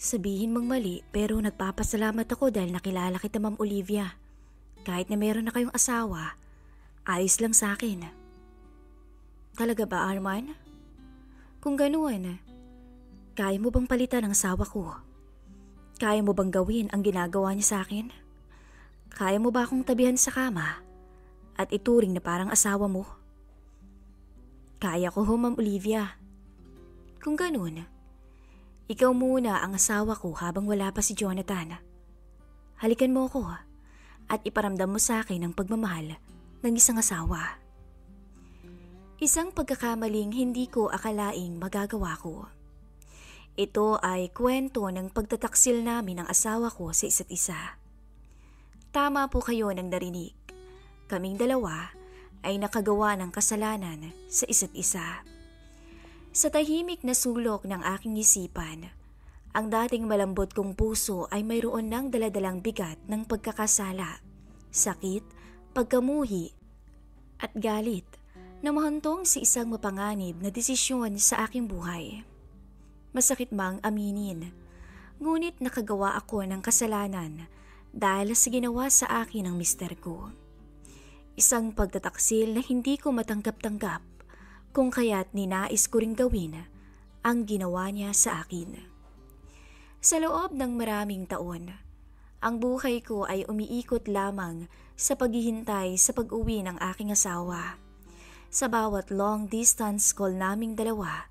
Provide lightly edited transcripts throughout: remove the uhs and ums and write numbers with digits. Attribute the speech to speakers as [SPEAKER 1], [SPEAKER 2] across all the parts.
[SPEAKER 1] Sabihin mong mali pero nagpapasalamat ako dahil nakilala kita, Ma'am Olivia. Kahit na meron na kayong asawa, ayos lang sa akin. Talaga ba, Arman? Kung ganoon, kaya mo bang palitan ang asawa ko? Kaya mo bang gawin ang ginagawa niya sa akin? Kaya mo ba akong tabihan sa kama at ituring na parang asawa mo? Kaya ko ho, Ma'am Olivia. Kung ganoon, ikaw muna ang asawa ko habang wala pa si Jonathan. Halikan mo ko at iparamdam mo sa akin ang pagmamahal ng isang asawa. Isang pagkakamaling hindi ko akalaing magagawa ko. Ito ay kwento ng pagtataksil namin ng asawa ko sa isa't isa. Tama po kayo ng narinig. Kaming dalawa ay nakagawa ng kasalanan sa isa't isa. Sa tahimik na sulok ng aking isipan, ang dating malambot kong puso ay mayroon ng daladalang bigat ng pagkakasala, sakit, pagkamuhi, at galit na mahantong sa isang mapanganib na desisyon sa aking buhay. Masakit mang aminin, ngunit nakagawa ako ng kasalanan dahil sa ginawa sa akin ng mister ko. Isang pagtataksil na hindi ko matanggap-tanggap kung kaya't ninais ko ring gawin ang ginawa niya sa akin. Sa loob ng maraming taon, ang buhay ko ay umiikot lamang sa paghihintay sa pag-uwi ng aking asawa. Sa bawat long distance call naming dalawa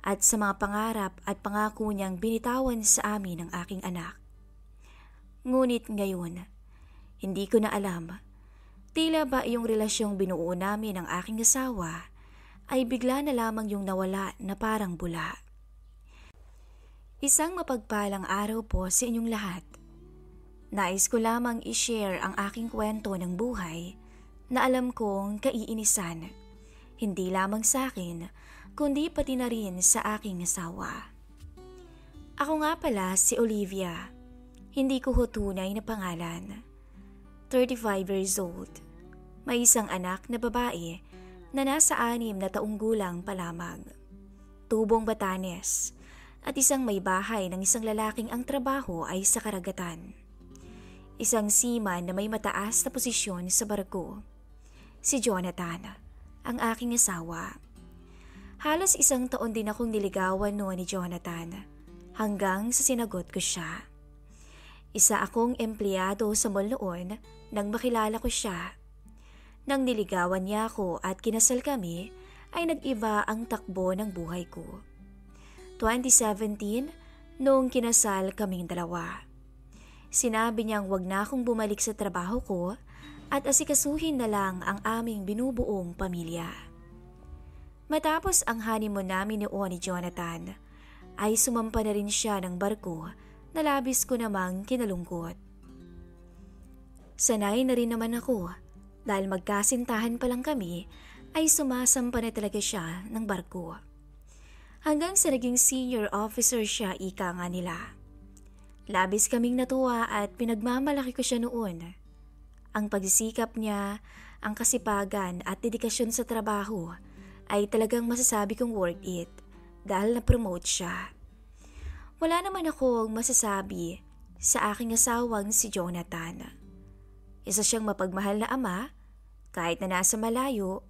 [SPEAKER 1] at sa mga pangarap at pangako niyang binitawan sa amin ng aking anak. Ngunit ngayon, hindi ko na alam, tila ba yung relasyong binuo namin ng aking asawa ay bigla na lamang yung nawala na parang bula. Isang mapagpalang araw po sa inyong lahat. Nais ko lamang i-share ang aking kwento ng buhay na alam kong kaiinisan, hindi lamang sa akin, kundi pati na rin sa aking asawa. Ako nga pala si Olivia, hindi ko ho tunay na pangalan. 35 years old, may isang anak na babae na nasa 6 na taong gulang pa lamang. Tubong Batanes at isang may bahay ng isang lalaking ang trabaho ay sa karagatan. Isang seaman na may mataas na posisyon sa barko. Si Jonathan, ang aking asawa. Halos 1 taon din akong niligawan noon ni Jonathan hanggang sa sinagot ko siya. Isa akong empleyado sa mall noon nang makilala ko siya. Nang niligawan niya ako at kinasal kami, ay nag-iba ang takbo ng buhay ko. 2017, noong kinasal kaming dalawa. Sinabi niyang wag na akong bumalik sa trabaho ko at asikasuhin na lang ang aming binubuong pamilya. Matapos ang honeymoon namin noon ni Jonathan, ay sumampa na rin siya ng barko na labis ko namang kinalungkot. Sanay na rin naman ako. Dahil magkasintahan pa lang kami, ay sumasampa na talaga siya ng barko. Hanggang sa naging senior officer siya, ika nga nila. Labis kaming natuwa at pinagmamalaki ko siya noon. Ang pagsisikap niya, ang kasipagan at dedikasyon sa trabaho ay talagang masasabi kong worth it dahil na-promote siya. Wala naman akong masasabi sa aking asawang si Jonathan. Isa siyang mapagmahal na ama, kahit na nasa malayo,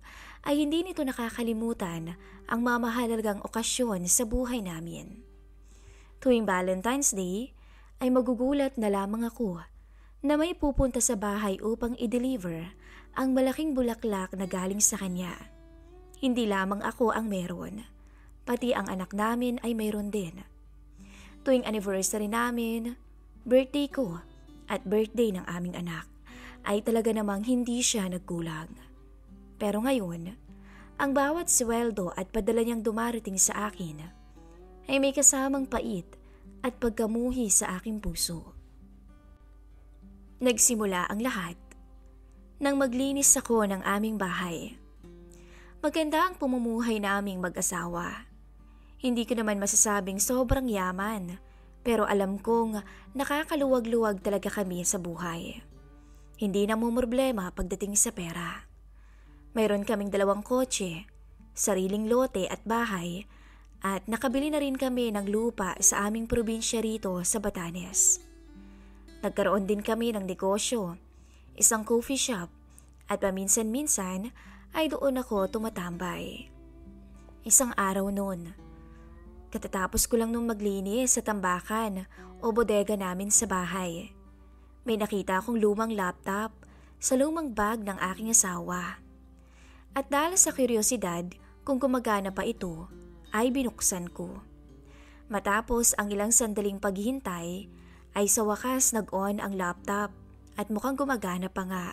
[SPEAKER 1] ay hindi nito nakakalimutan ang mamahalagang okasyon sa buhay namin. Tuwing Valentine's Day, ay magugulat na lamang ako na may pupunta sa bahay upang i-deliver ang malaking bulaklak na galing sa kanya. Hindi lamang ako ang meron, pati ang anak namin ay mayroon din. Tuwing anniversary namin, birthday ko at birthday ng aming anak, ay talaga namang hindi siya nagkulang. Pero ngayon, ang bawat sweldo at padala niyang dumarating sa akin ay may kasamang pait at pagkamuhi sa aking puso. Nagsimula ang lahat nang maglinis ako ng aming bahay. Maganda ang pamumuhay naming mag-asawa. Hindi ko naman masasabing sobrang yaman, pero alam kong nakakaluwag-luwag talaga kami sa buhay. Hindi na problema pagdating sa pera. Mayroon kaming 2 kotse, sariling lote at bahay, at nakabili na rin kami ng lupa sa aming probinsya rito sa Batanes. Nagkaroon din kami ng negosyo, isang coffee shop, at paminsan-minsan ay doon ako tumatambay. Isang araw noon, katatapos ko lang nung maglinis sa tambakan o bodega namin sa bahay. May nakita akong lumang laptop sa lumang bag ng aking asawa. At dahil sa kuryosidad kung gumagana pa ito, ay binuksan ko. Matapos ang ilang sandaling paghihintay, ay sa wakas nag-on ang laptop at mukhang gumagana pa nga.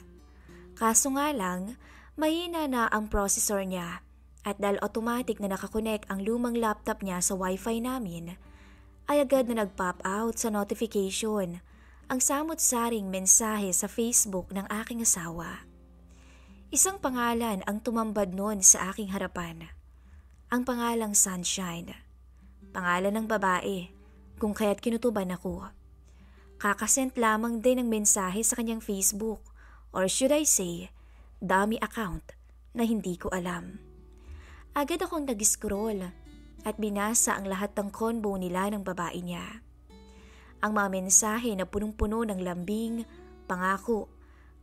[SPEAKER 1] Kaso nga lang, mahina na ang processor niya at dahil automatic na nakakonek ang lumang laptop niya sa wifi namin, ay agad na nag-pop out sa notification ang samot-saring mensahe sa Facebook ng aking asawa. Isang pangalan ang tumambad noon sa aking harapan. Ang pangalang Sunshine. Pangalan ng babae, kung kaya't kinutuban ako. Kakasent lamang din ng mensahe sa kanyang Facebook, or should I say, dummy account na hindi ko alam. Agad akong nag-scroll at binasa ang lahat ng convo nila ng babae niya. Ang mga mensahe na punong-puno ng lambing, pangako,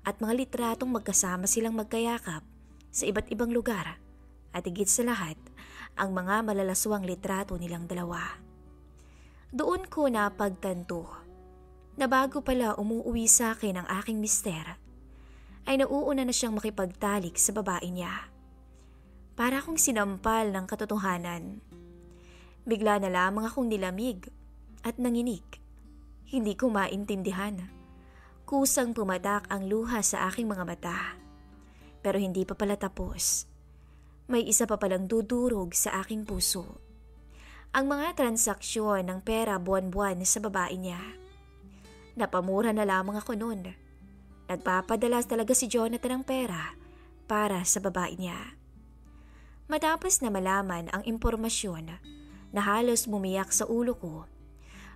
[SPEAKER 1] at mga litratong magkasama silang magkayakap sa iba't ibang lugar at higit sa lahat, ang mga malalaswang litrato nilang dalawa. Doon ko napagtanto na bago pala umuwi sa akin ang aking mister, ay nauuna na siyang makipagtalik sa babae niya. Para akong sinampal ng katotohanan. Bigla na lamang akong nilamig at nanginig. Hindi ko maintindihan. Kusang pumatak ang luha sa aking mga mata. Pero hindi pa pala tapos. May isa pa palang dudurog sa aking puso. Ang mga transaksyon ng pera buwan-buwan sa babae niya. Napamura na lamang ako noon. Nagpapadala talaga si Jonathan ng pera para sa babae niya. Matapos na malaman ang impormasyon na halos bumiyak sa ulo ko,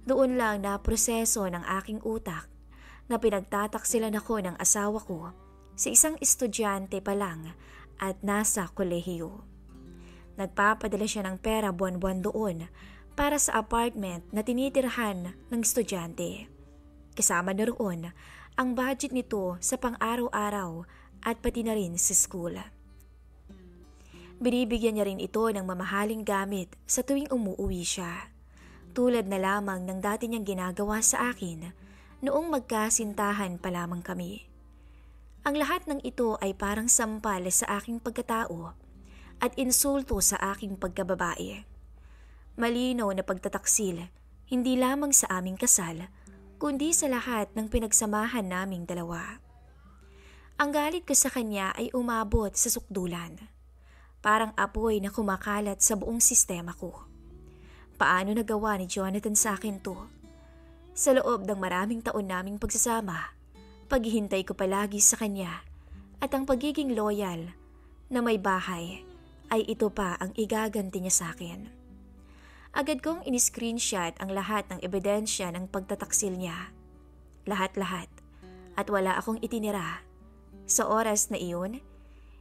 [SPEAKER 1] doon lang na proseso ng aking utak na pinagtataksilan ako ng asawa ko sa isang estudyante pa lang at nasa kolehiyo. Nagpapadala siya ng pera buwan-buwan doon para sa apartment na tinitirhan ng estudyante. Kasama na roon ang budget nito sa pang-araw-araw at pati na rin sa school. Binibigyan niya rin ito ng mamahaling gamit sa tuwing umuuwi siya. Tulad na lamang ng dati niyang ginagawa sa akin noong magkasintahan pa lamang kami. Ang lahat ng ito ay parang sampal sa aking pagkatao at insulto sa aking pagkababae. Malinaw na pagtataksil, hindi lamang sa aming kasal, kundi sa lahat ng pinagsamahan naming dalawa. Ang galit ko sa kanya ay umabot sa sukdulan. Parang apoy na kumakalat sa buong sistema ko. Paano nagawa ni Jonathan sa akin to? Sa loob ng maraming taon naming pagsasama, paghihintay ko palagi sa kanya at ang pagiging loyal na may bahay ay ito pa ang igaganti niya sa akin. Agad kong in-screenshot ang lahat ng ebidensya ng pagtataksil niya. Lahat-lahat at wala akong itinira. Sa oras na iyon,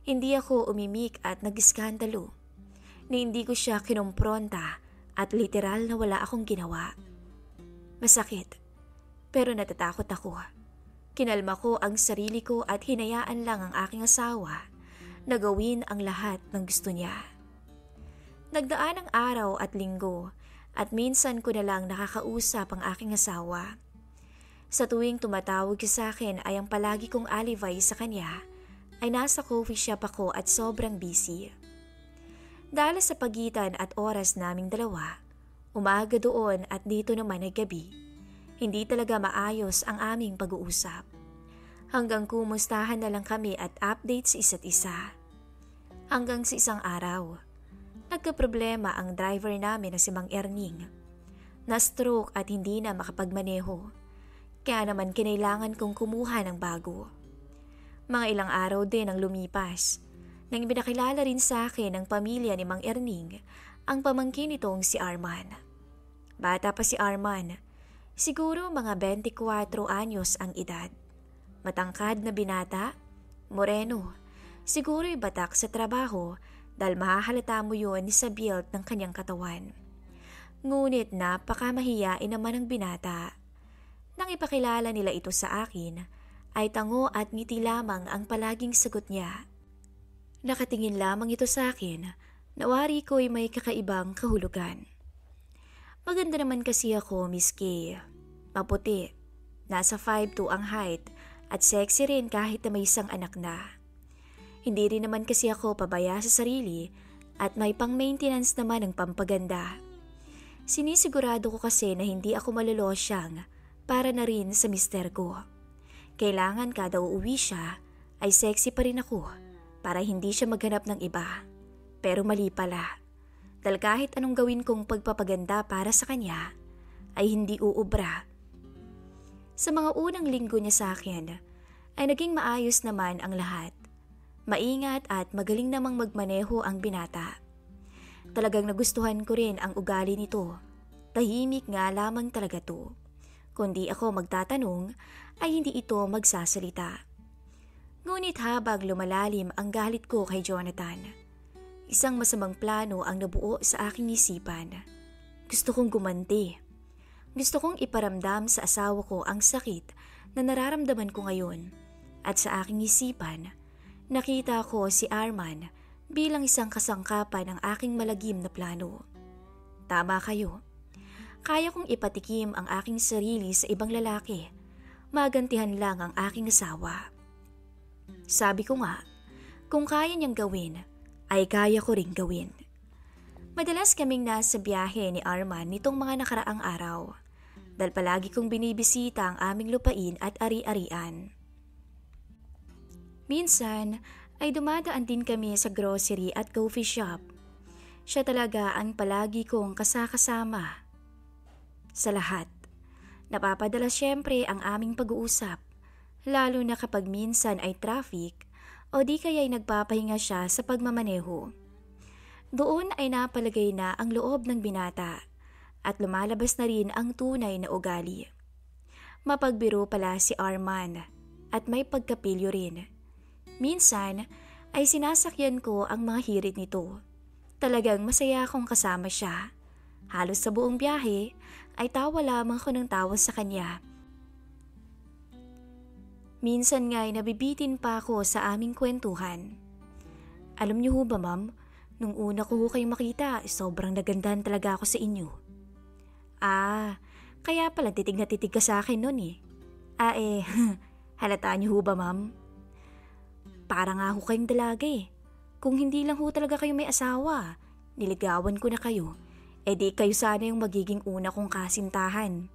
[SPEAKER 1] hindi ako umimik at nag-iskandalo na hindi ko siya kinompronta at literal na wala akong ginawa. Masakit, pero natatakot ako. Kinalma ko ang sarili ko at hinayaan lang ang aking asawa na gawin ang lahat ng gusto niya. Nagdaan ang araw at linggo at minsan ko na lang nakakausap ang aking asawa. Sa tuwing tumatawag sa akin ay ang palagi kong alibay sa kanya ay nasa coffee shop ako at sobrang busy. Dahil sa pagitan at oras naming dalawa, umaga doon at dito naman ay gabi, hindi talaga maayos ang aming pag-uusap. Hanggang kumustahan na lang kami at update sa isa't isa. Hanggang sa isang araw, nagkaproblema ang driver namin na si Mang Erning. Na-stroke at hindi na makapagmaneho. Kaya naman kinailangan kong kumuha ng bago. Mga ilang araw din ang lumipas nang binakilala rin sa akin ng pamilya ni Mang Erning ang pamangkin nitong si Arman. Bata pa si Arman, siguro mga 24 anyos ang edad. Matangkad na binata, moreno, siguro'y batak sa trabaho dahil mahahalata mo yun sa build ng kanyang katawan. Ngunit napakamahiyain naman ang binata. Nang ipakilala nila ito sa akin, ay tango at ngiti lamang ang palaging sagot niya. Nakatingin lamang ito sa akin, nawari ko'y may kakaibang kahulugan. Maganda naman kasi ako, Miss Kay. Maputi, nasa 5'2" ang height at sexy rin kahit na may isang anak na. Hindi rin naman kasi ako pabaya sa sarili at may pang-maintenance naman ng pampaganda. Sinisigurado ko kasi na hindi ako malolosyang para na rin sa mister ko. Kailangan kada uuwi siya ay sexy pa rin ako para hindi siya maghanap ng iba. Pero mali pala. Dahil kahit anong gawin kong pagpapaganda para sa kanya ay hindi uubra. Sa mga unang linggo niya sa akin ay naging maayos naman ang lahat. Maingat at magaling namang magmaneho ang binata. Talagang nagustuhan ko rin ang ugali nito. Tahimik nga lamang talaga to. Kundi ako magtatanong ay hindi ito magsasalita. Ngunit habang lumalalim ang galit ko kay Jonathan, isang masamang plano ang nabuo sa aking isipan. Gusto kong gumanti. Gusto kong iparamdam sa asawa ko ang sakit na nararamdaman ko ngayon. At sa aking isipan, nakita ko si Arman bilang isang kasangkapan ng aking malagim na plano. Tama kayo. Kaya kong ipatikim ang aking sarili sa ibang lalaki. Magantihan lang ang aking asawa. Sabi ko nga, kung kaya niyang gawin, ay kaya ko ring gawin. Madalas kaming nasa biyahe ni Arman nitong mga nakaraang araw. Dahil palagi kong binibisita ang aming lupain at ari-arian. Minsan ay dumadaan din kami sa grocery at coffee shop. Siya talaga ang palagi kong kasakasama. Sa lahat, napapadala siyempre ang aming pag-uusap, lalo na kapag minsan ay traffic o di kaya'y nagpapahinga siya sa pagmamaneho. Doon ay napalagay na ang loob ng binata at lumalabas na rin ang tunay na ugali. Mapagbiro pala si Arman at may pagkapilyo rin. Minsan ay sinasakyan ko ang mga hirit nito. Talagang masaya akong kasama siya. Halos sa buong biyahe ay tawa lamang ko ng tawa sa kanya. Minsan nga ay nabibitin pa ako sa aming kwentuhan. Alam niyo ho ba, ma'am, nung una ko ho kayo makita, sobrang nagandahan talaga ako sa inyo. Kaya pala titig na titig ka sa akin nun eh. Halata niyo ho ba, ma'am? Para nga ho kayong dalaga eh. Kung hindi lang ho talaga kayo may asawa, niligawan ko na kayo, di kayo sana yung magiging una kong kasintahan.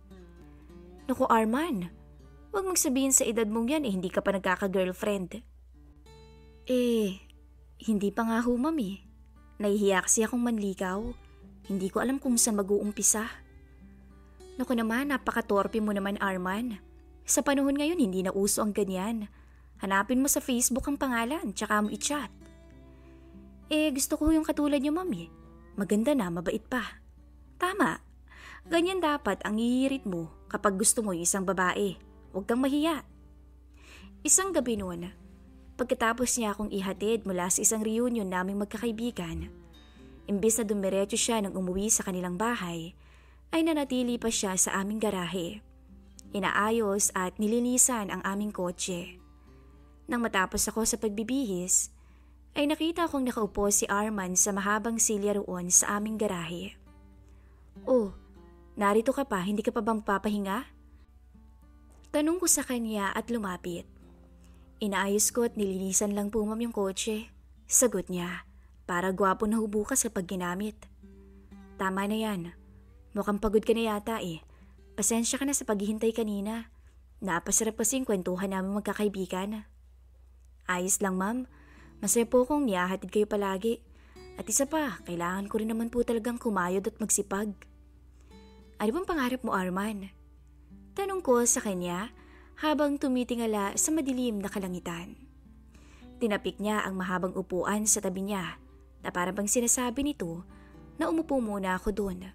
[SPEAKER 1] Naku Arman, huwag mong sabihin sa edad mong yan hindi ka pa nagkaka-girlfriend. Hindi pa nga ho ma'am eh. Nahihiya kasi akong manligaw. Hindi ko alam kung saan mag-uumpisa. Naku naman, napakatorpe mo naman Arman. Sa panahon ngayon hindi na uso ang ganyan. Hanapin mo sa Facebook ang pangalan, tsaka mo i-chat. Gusto ko yung katulad niyo, mami. Maganda na, mabait pa. Tama. Ganyan dapat ang ihirit mo kapag gusto mo yung isang babae. Huwag kang mahiya. Isang gabi noon, pagkatapos niya akong ihatid mula sa isang reunion naming magkakaibigan, imbis na dumiretso siya nang umuwi sa kanilang bahay, ay nanatili pa siya sa aming garahe. Inaayos at nilinisan ang aming kotse. Nang matapos ako sa pagbibihis, ay nakita kong nakaupo si Arman sa mahabang silya roon sa aming garahe. Oh, narito ka pa, hindi ka pa bang papahinga? Tanong ko sa kanya at lumapit. Inaayos ko at nilinisan lang po ma'am yung kotse. Sagot niya, para gwapo na hubo ka sa pag ginamit. Tama na yan, mukhang pagod ka na yata eh. Pasensya ka na sa paghihintay kanina. Napasarap kasing kwentuhan namin magkakaibigan. Ayos lang ma'am, masaya po kong niyahatid kayo palagi. At isa pa, kailangan ko rin naman po talagang kumayod at magsipag. Ano bang pangarap mo Arman? Tanong ko sa kanya habang tumitingala sa madilim na kalangitan. Tinapik niya ang mahabang upuan sa tabi niya na parang bang sinasabi nito na umupo muna ako doon.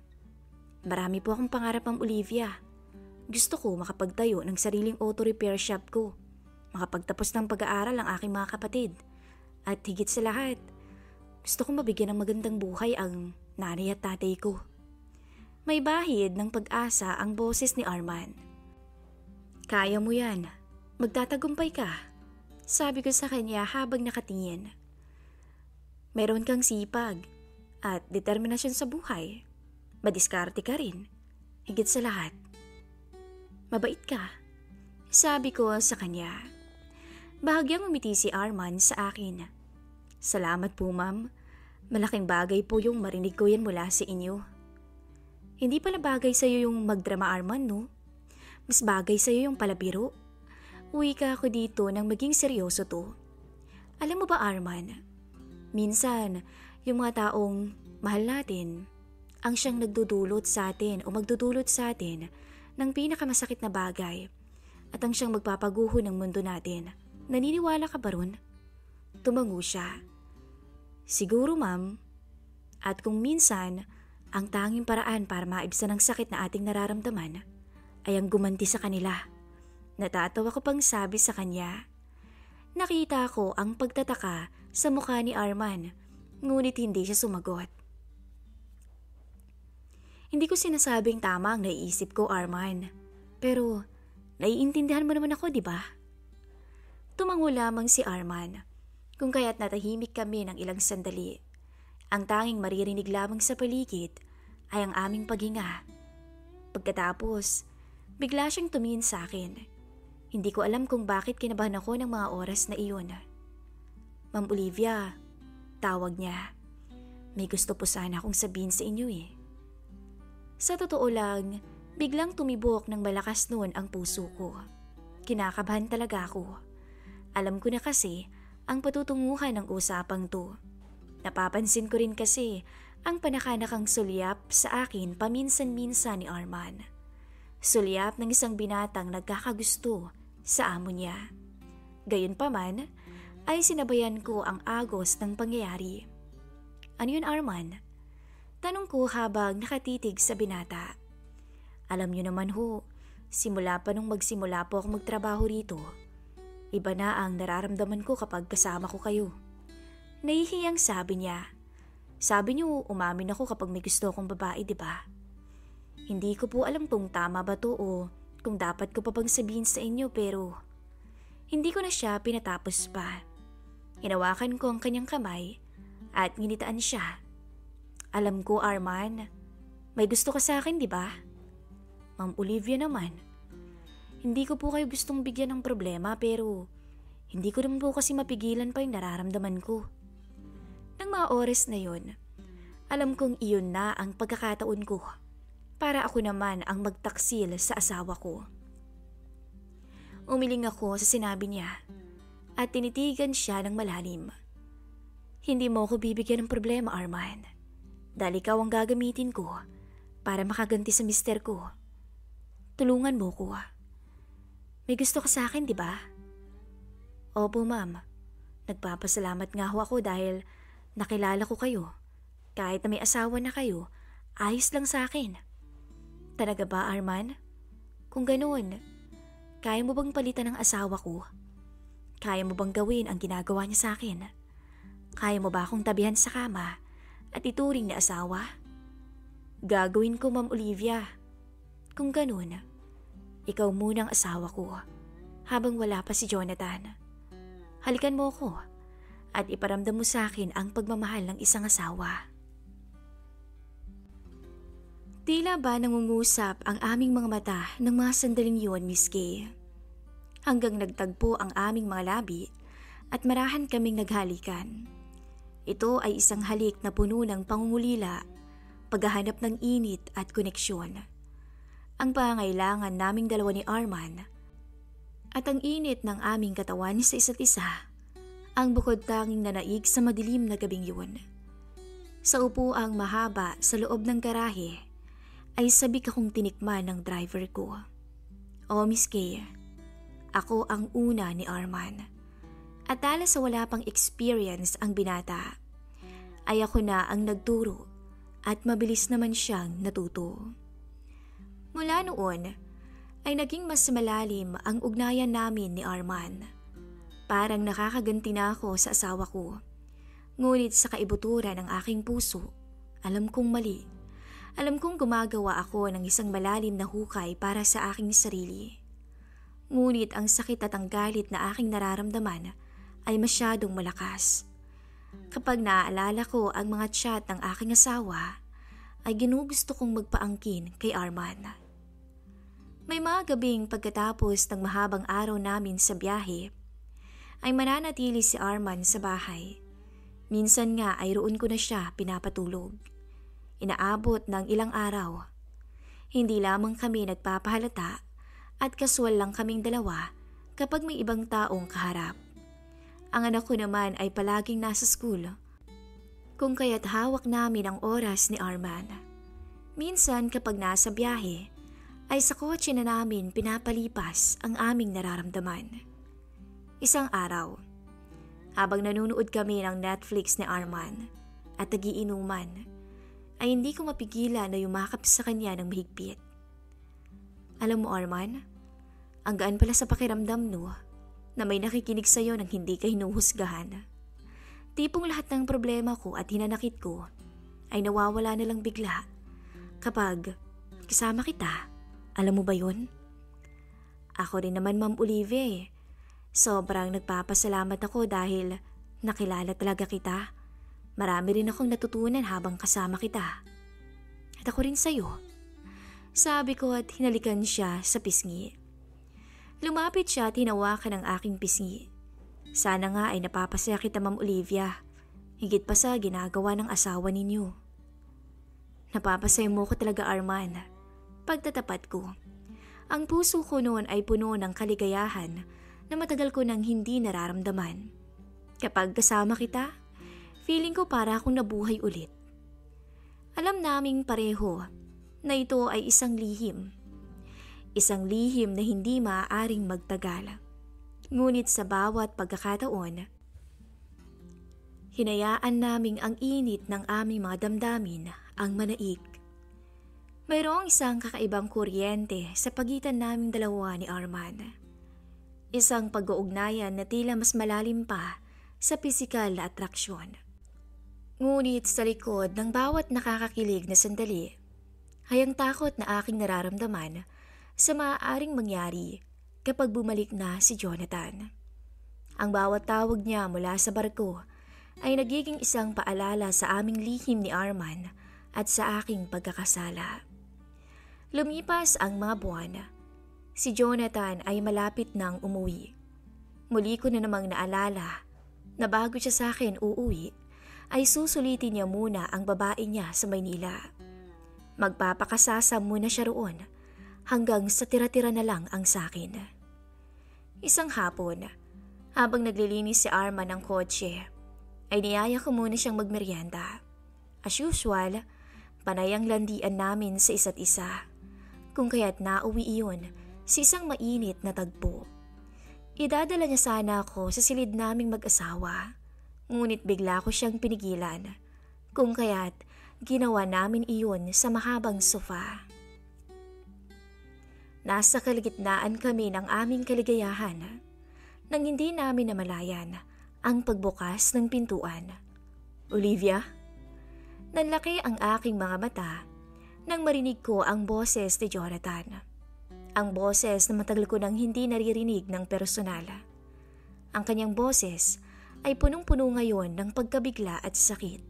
[SPEAKER 1] Marami po akong pangarap Ma'am Olivia. Gusto ko makapagtayo ng sariling auto repair shop ko. Makapagtapos ng pag-aaral ang aking mga kapatid. At higit sa lahat, Gusto kong mabigyan ng magandang buhay ang nanay at tatay ko. May bahid ng pag-asa ang boses ni Arman. Kaya mo yan. Magtatagumpay ka. Sabi ko sa kanya habang nakatingin. Meron kang sipag at determinasyon sa buhay. Madiskarte ka rin. Higit sa lahat. Mabait ka. Sabi ko sa kanya. Bahagyang umiti si Arman sa akin. Salamat po ma'am. Malaking bagay po yung marinig ko yan mula sa inyo. Hindi pala bagay sa'yo yung magdrama Arman, no? Mas bagay sa'yo yung palabiro. Uwi ka ako dito nang maging seryoso to. Alam mo ba Arman, minsan yung mga taong mahal natin ang siyang nagdudulot sa atin o magdudulot sa atin ng pinakamasakit na bagay at ang siyang magpapaguho ng mundo natin. Naniniwala ka ba ron? Tumango siya. Siguro ma'am, at kung minsan ang tanging paraan para maibsan ang sakit na ating nararamdaman ay ang gumanti sa kanila. Natatawa ko pang sabi sa kanya. Nakita ko ang pagtataka sa mukha ni Arman, ngunit hindi siya sumagot. Hindi ko sinasabing tama ang naiisip ko, Arman. Pero naiintindihan mo naman ako, di ba? Tumango lamang si Arman, kung kaya't natahimik kami ng ilang sandali. Ang tanging maririnig lamang sa paligid ay ang aming paghinga. Pagkatapos, bigla siyang tumingin sa akin. Hindi ko alam kung bakit kinabahan ako ng mga oras na iyon. Ma'am Olivia, tawag niya. May gusto po sana akong sabihin sa inyo eh. Sa totoo lang, biglang tumibok ng malakas noon ang puso ko. Kinakabahan talaga ako. Alam ko na kasi ang patutunguhan ng usapang to. Napapansin ko rin kasi ang panakanakang sulyap sa akin paminsan-minsan ni Arman. Sulyap ng isang binatang nagkakagusto sa amo niya. Gayunpaman ay sinabayan ko ang agos ng pangyayari. Ano yun Arman? Tanong ko habang nakatitig sa binata. Alam niyo naman ho, simula pa nung magsimula po ako magtrabaho rito, iba na ang nararamdaman ko kapag kasama ko kayo. Nahihiyang sabi niya. Sabi niyo umamin ako kapag may gusto akong babae, di ba? Hindi ko po alam kung tama ba to o kung dapat ko pa bang sabihin sa inyo pero hindi ko na siya pinatapos pa. Hinawakan ko ang kanyang kamay at nginitaan siya. Alam ko Arman, may gusto ka sa akin, di ba? Ma'am Olivia naman. Hindi ko po kayo gustong bigyan ng problema pero hindi ko naman po kasi mapigilan pa yung nararamdaman ko. Nang mga oras na yun, alam kong iyon na ang pagkakataon ko para ako naman ang magtaksil sa asawa ko. Umiling ako sa sinabi niya at tinitigan siya ng malalim. Hindi mo ako bibigyan ng problema, Arman. Dahil ikaw ang gagamitin ko para makaganti sa mister ko. Tulungan mo ko. May gusto ka sa akin, di ba? Opo, ma'am. Nagpapasalamat nga ho ako dahil nakilala ko kayo. Kahit na may asawa na kayo, ayos lang sa akin. Talaga ba, Arman? Kung ganoon, kaya mo bang palitan ng asawa ko? Kaya mo bang gawin ang ginagawa niya sa akin? Kaya mo ba akong tabihan sa kama at ituring na asawa? Gagawin ko, Ma'am Olivia. Kung ganoon, ikaw muna ang asawa ko habang wala pa si Jonathan. Halikan mo ko at iparamdam mo sa akin ang pagmamahal ng isang asawa. Tila ba nangungusap ang aming mga mata ng mga sandaling yun, Miss Kay? Hanggang nagtagpo ang aming mga labi at marahan kaming naghalikan. Ito ay isang halik na puno ng pangungulila, paghahanap ng init at koneksyon. Ang pangailangan naming dalawa ni Arman at ang init ng aming katawan sa isa't isa, ang bukod tanging nanaig sa madilim na gabing yun. Sa upuang mahaba sa loob ng garahe, ay sabik akong tinikman ng driver ko. O Miss Kay, ako ang una ni Arman. At dahil sa wala pang experience ang binata, ay ako na ang nagturo at mabilis naman siyang natuto. Mula noon, ay naging mas malalim ang ugnayan namin ni Arman. Parang nakakaganti na ako sa asawa ko. Ngunit sa kaibuturan ng aking puso, alam kong mali. Alam kong gumagawa ako ng isang malalim na hukay para sa aking sarili. Ngunit ang sakit at ang galit na aking nararamdaman ay masyadong malakas. Kapag naaalala ko ang mga chat ng aking asawa, ay ginugusto kong magpaangkin kay Arman. May mga gabing pagkatapos ng mahabang araw namin sa biyahe, ay mananatili si Arman sa bahay. Minsan nga ay roon ko na siya pinapatulog. Inaabot ng ilang araw. Hindi lamang kami nagpapahalata at kaswal lang kaming dalawa kapag may ibang taong kaharap. Ang anak ko naman ay palaging nasa school, kung kaya't hawak namin ang oras ni Arman. Minsan kapag nasa biyahe, ay sa kotse na namin pinapalipas ang aming nararamdaman. Isang araw, habang nanunood kami ng Netflix ni Arman at nagiinuman, ay hindi ko mapigilan na yumakap sa kanya ng mahigpit. Alam mo Arman, ang gaan pala sa pakiramdam no, na may nakikinig sa'yo nang hindi ka hinuhusgahan. Tipong lahat ng problema ko at hinanakit ko ay nawawala na lang bigla kapag kasama kita. Alam mo ba yun? Ako rin naman Ma'am Olivia. Sobrang nagpapasalamat ako dahil nakilala talaga kita. Marami rin akong natutunan habang kasama kita. At ako rin sa'yo. Sabi ko at hinalikan siya sa pisngi. Lumapit siya at hinawakan ang aking pisngi. Sana nga ay napapasaya kita Ma'am Olivia. Higit pa sa ginagawa ng asawa ninyo. Napapasaya mo ko talaga Arman. Pagtatapat ko. Ang puso ko noon ay puno ng kaligayahan na matagal ko nang hindi nararamdaman. Kapag kasama kita, feeling ko para akong nabuhay ulit. Alam naming pareho na ito ay isang lihim. Isang lihim na hindi maaaring magtagal. Ngunit sa bawat pagkakataon, hinayaan naming ang init ng aming mga damdamin ang manaig. Mayroong isang kakaibang kuryente sa pagitan naming dalawa ni Arman. Isang pag-uugnayan na tila mas malalim pa sa pisikal na atraksyon. Ngunit sa likod ng bawat nakakakilig na sandali, ay ang takot na aking nararamdaman sa maaaring mangyari kapag bumalik na si Jonathan. Ang bawat tawag niya mula sa barko ay nagiging isang paalala sa aming lihim ni Arman at sa aking pagkakasala. Lumipas ang mga buwan. Si Jonathan ay malapit nang umuwi. Muli ko na namang naalala na bago siya sa akin uuwi, ay susulitin niya muna ang babae niya sa Maynila. Magpapakasasa muna siya roon hanggang sa tira-tira na lang ang sakin. Isang hapon, habang naglilinis si Arman ng kotse, ay niyaya ko muna siyang magmeryenda. As usual, panay ang landian namin sa isa't isa. Kung kaya't nauwi iyon sa isang mainit na tagpo. Idadala niya sana ako sa silid naming mag-asawa, ngunit bigla ko siyang pinigilan. Kung kaya't ginawa namin iyon sa mahabang sofa. Nasa kalagitnaan kami ng aming kaligayahan nang hindi namin namalayan ang pagbukas ng pintuan. Olivia? Nanlaki ang aking mga mata nang marinig ko ang boses ni Jonathan. Ang boses na matagal ko nang hindi naririnig ng personal. Ang kanyang boses ay punong-puno ngayon ng pagkabigla at sakit.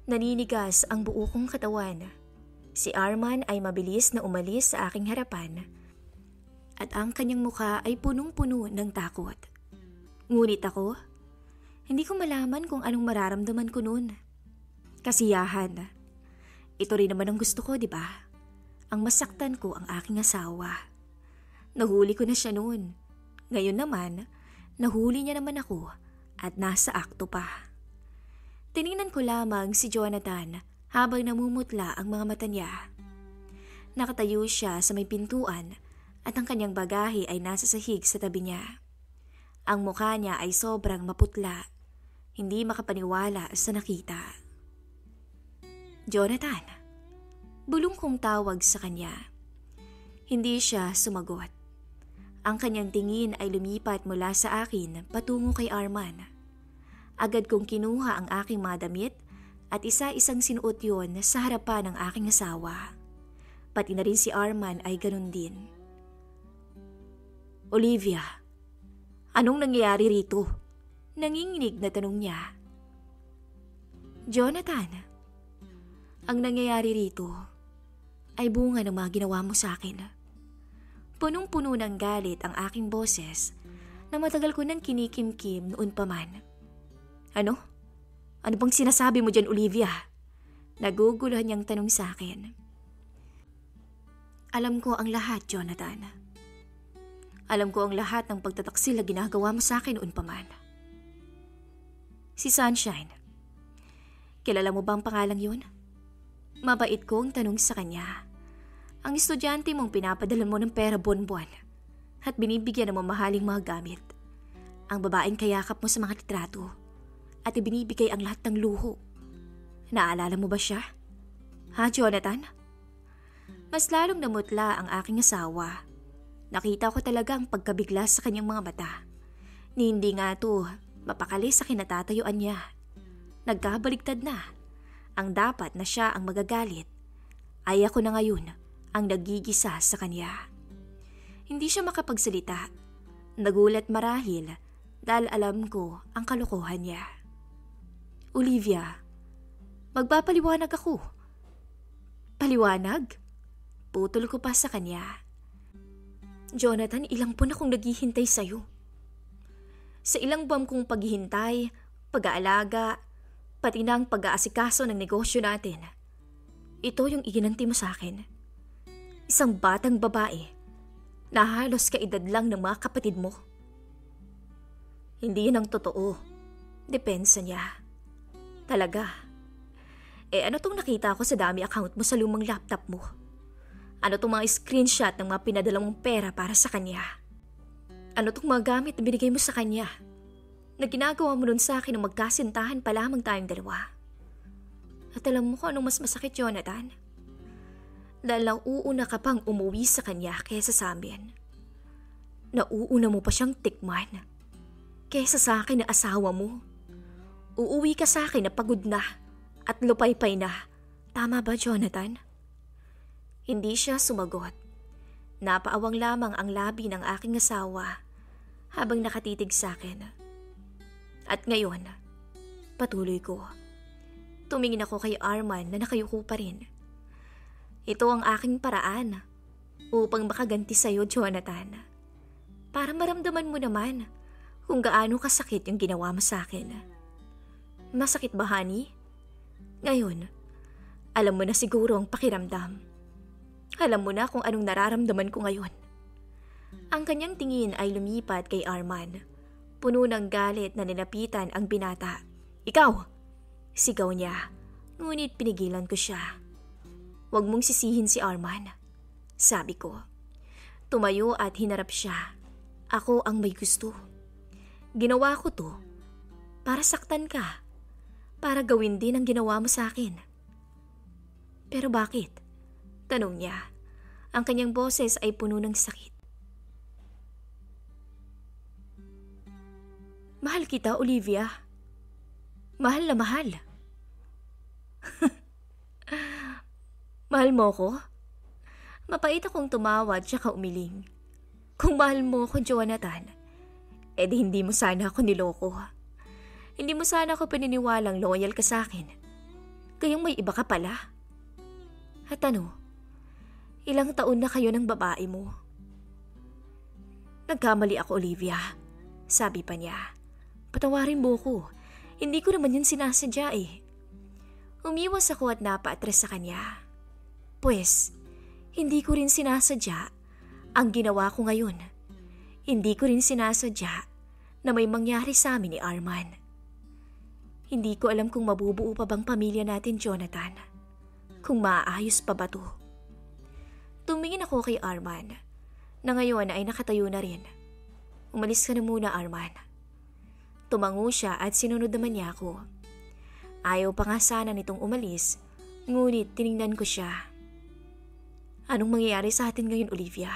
[SPEAKER 1] Naninigas ang buo kong katawan. Si Arman ay mabilis na umalis sa aking harapan at ang kanyang mukha ay punong-puno ng takot. Ngunit ako, hindi ko malaman kung anong mararamdaman ko noon. Kasiyahan. Ito rin naman ang gusto ko, di ba? Ang masaktan ko ang aking asawa. Nahuli ko na siya noon. Ngayon naman, nahuli niya naman ako at nasa akto pa. Tiningnan ko lamang si Jonathan habang namumutla ang mga mata niya. Nakatayo siya sa may pintuan at ang kanyang bagahe ay nasa sahig sa tabi niya. Ang mukha niya ay sobrang maputla, hindi makapaniwala sa nakita. Jonathan, bulong kong tawag sa kanya. Hindi siya sumagot. Ang kanyang tingin ay lumipat mula sa akin patungo kay Arman. Agad kong kinuha ang aking mga damit at isa-isang sinuot yon sa harapan ng aking asawa. Pati na rin si Arman ay ganun din. Olivia, anong nangyayari rito? Nanginginig na tanong niya. Jonathan, ang nangyayari rito ay bunga ng mga ginawa mo sa akin. Punong-puno ng galit ang aking boses na matagal ko nang kinikimkim noon pa man. Ano? Ano bang sinasabi mo dyan, Olivia? Naguguluhan niyang tanong sa akin. Alam ko ang lahat, Jonathan. Alam ko ang lahat ng pagtataksil na ginagawa mo sa akin noon pa man. Si Sunshine. Kilala mo ba ang pangalang yun? Mabait kong tanong sa kanya. Ang estudyante mong pinapadala mo ng pera buwan-buwan at binibigyan ng mamahaling mga gamit. Ang babaeng kayakap mo sa mga litrato at ibinibigay ang lahat ng luho. Naalala mo ba siya? Ha, Jonathan? Mas lalong namutla ang aking asawa. Nakita ko talaga ang pagkabigla sa kanyang mga mata. Ni hindi nga to mapakali sa kinatatayuan niya. Nagkabaligtad na. Ang dapat na siya ang magagalit ay ako na ngayon ang nagigisa sa kanya. Hindi siya makapagsalita. Nagulat marahil dahil alam ko ang kalokohan niya. Olivia, magpapaliwanag ako. Paliwanag? Putol ko pa sa kanya. Jonathan, ilang buwan akong naghihintay sa'yo. Sa ilang buwan kong paghihintay, pag-aalaga, pati na ang pag-aasikaso ng negosyo natin. Ito yung iginanti mo sa akin. Isang batang babae na halos kaedad lang ng mga kapatid mo. Hindi yun ang totoo. Depensa niya. Talaga. Ano tong nakita ko sa dami account mo sa lumang laptop mo? Ano tong mga screenshot ng mga pinadala mong pera para sa kanya? Ano tong mga gamit na binigay mo sa kanya? Na ginagawa mo nun sa akin na magkasintahan pa lamang tayong dalawa. At alam mo kung anong mas masakit, Jonathan? Dahil nauuna ka pang umuwi sa kanya kaysa sa amin. Nauuna mo pa siyang tikman kaysa sa akin na asawa mo. Uuwi ka sa akin na pagod na at lupaypay na. Tama ba, Jonathan? Hindi siya sumagot. Napaawang lamang ang labi ng aking asawa habang nakatitig sa akin. At ngayon, patuloy ko. Tumingin ako kay Arman na nakayuko pa rin. Ito ang aking paraan upang makaganti sa'yo, Jonathan. Para maramdaman mo naman kung gaano kasakit yung ginawa mo sa akin. Masakit ba, honey? Ngayon, alam mo na siguro ang pakiramdam. Alam mo na kung anong nararamdaman ko ngayon. Ang kanyang tingin ay lumipat kay Arman. Puno ng galit na nilapitan ang binata. Ikaw! Sigaw niya, ngunit pinigilan ko siya. Huwag mong sisihin si Arman, sabi ko. Tumayo at hinarap siya. Ako ang may gusto. Ginawa ko to para saktan ka. Para gawin din ang ginawa mo sa akin. Pero bakit? Tanong niya. Ang kanyang boses ay puno ng sakit. Mahal kita, Olivia. Mahal na mahal. Mahal mo ko? Mapait akong tumawa at saka umiling. Kung mahal mo ko, Jonathan, edi hindi mo sana ako niloko. Hindi mo sana ako pininiwalang loyal ka sa akin. Kayong may iba ka pala. At ano? Ilang taon na kayo ng babae mo? Nagkamali ako, Olivia. Sabi pa niya. Patawarin mo ko. Hindi ko naman yun sinasadya eh. Umiwas ako at napaatras sa kanya. Pues, hindi ko rin sinasadya ang ginawa ko ngayon. Hindi ko rin sinasadya na may mangyari sa amin ni Arman. Hindi ko alam kung mabubuo pa bang pamilya natin, Jonathan. Kung maaayos pa ba to. Tumingin ako kay Arman, na ngayon ay nakatayo na rin. Umalis ka na muna, Arman. Tumango siya at sinunod naman niya ako. Ayaw pa nga sana nitong umalis, ngunit tiningnan ko siya. Anong mangyayari sa atin ngayon, Olivia?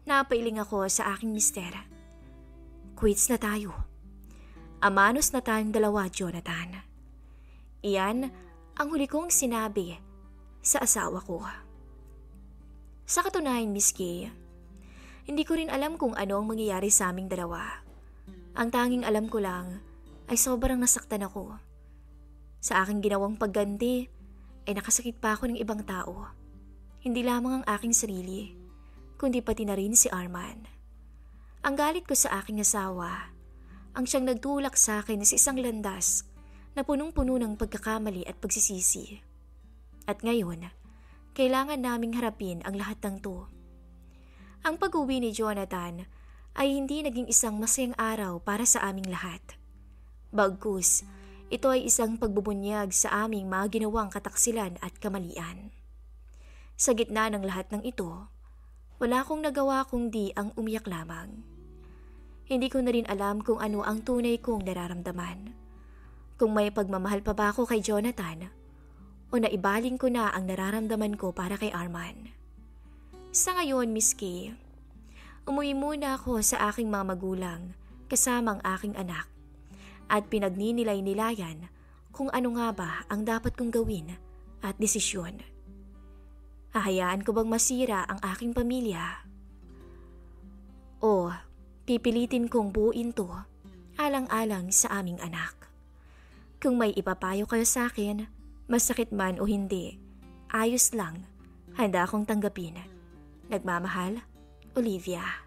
[SPEAKER 1] Napailing ako sa aking mister. Quits na tayo. Amanos na tayong dalawa, Jonathan. Iyan ang huli kong sinabi sa asawa ko. Sa katunayan, Miss Kay, hindi ko rin alam kung ano ang mangyayari sa aming dalawa. Ang tanging alam ko lang ay sobrang nasaktan ako. Sa aking ginawang pagganti ay nakasakit pa ako ng ibang tao. Hindi lamang ang aking sarili, kundi pati na rin si Arman. Ang galit ko sa aking asawa, ang siyang nagtulak sa akin sa isang landas na punong-puno ng pagkakamali at pagsisisi. At ngayon, kailangan naming harapin ang lahat ng to. Ang pag-uwi ni Jonathan ay hindi naging isang masayang araw para sa aming lahat. Bagkus, ito ay isang pagbubunyag sa aming mga ginawang kataksilan at kamalian. Sa gitna ng lahat ng ito, wala akong nagawa kundi ang umiyak lamang. Hindi ko na rin alam kung ano ang tunay kong nararamdaman. Kung may pagmamahal pa ba ako kay Jonathan, o naibaling ko na ang nararamdaman ko para kay Arman. Sa ngayon, Miss Kay, umuwi muna ako sa aking mga magulang kasama ang aking anak at pinagninilay-nilayan kung ano nga ba ang dapat kong gawin at desisyon. Hahayaan ko bang masira ang aking pamilya? O pipilitin kong buuin to alang-alang sa aming anak? Kung may ipapayo kayo sa akin, masakit man o hindi, ayos lang, handa akong tanggapin. Nagmamahal, Olivia.